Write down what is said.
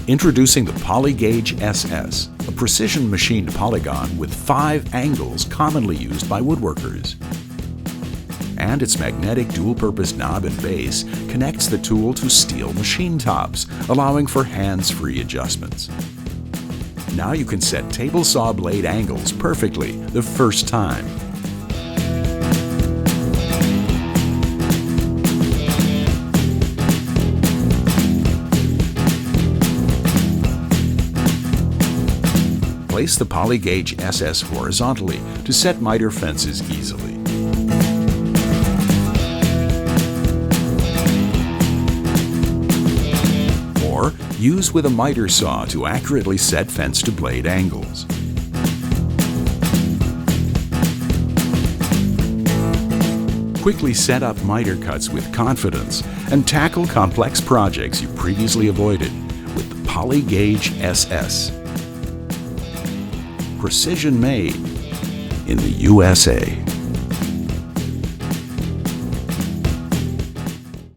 Introducing the PolyGauge SS, a precision machined polygon with 5 angles commonly used by woodworkers. And its magnetic dual-purpose knob and base connects the tool to steel machine tops, allowing for hands-free adjustments. Now you can set table saw blade angles perfectly the first time. Place the PolyGauge SS horizontally to set miter fences easily. Or use with a miter saw to accurately set fence to blade angles. Quickly set up miter cuts with confidence and tackle complex projects you previously avoided with the PolyGauge SS. Precision made in the USA.